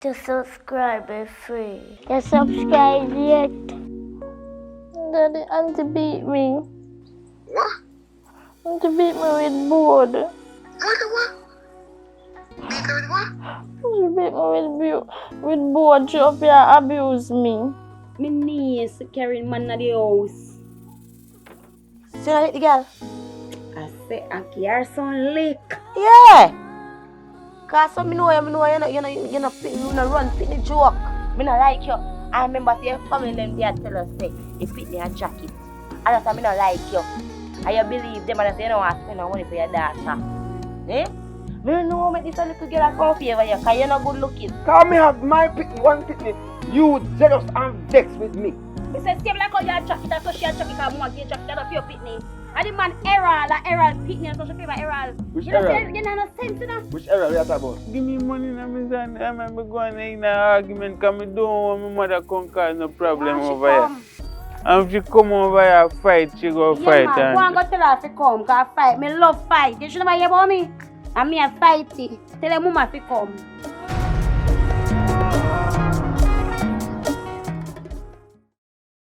To subscribe is free. You subscribe yet? Daddy, auntie beat me. What? Auntie beat me with board. What? Beat her with what? She beat me with board. She up here abuse me. My niece carrying man at the house. See you the girl? I say, I care some lick. Yeah. Cause so me know you no run pitney joke. Me no like you. I remember say your family them they tell us say you pitney a jacket. And that's why me no like you. And you believe them and say you don't want to spend no money for your daughter. Eh? Me no know make this a little girl come favor you cause you're not good looking. Cause me have my pitney, one pitney. You jealous and vexed with me. Me say, same like how you a jacket, that's how she a jacket, because I get jacket, that's your pitney. And the man Errol, like Errol pitney, and so she favor Errol. Which You know, Errol? you know no sense, you know? Which area we are talking about? Give me money now, me son. I remember going in an argument because I don't want my mother come cause no problem over here. And if she come over here fight, she go fight. Yeah, man, go and go tell her to come, because fight. Me love fight. You should never hear about me. And me a fighty. Tell her mama to come.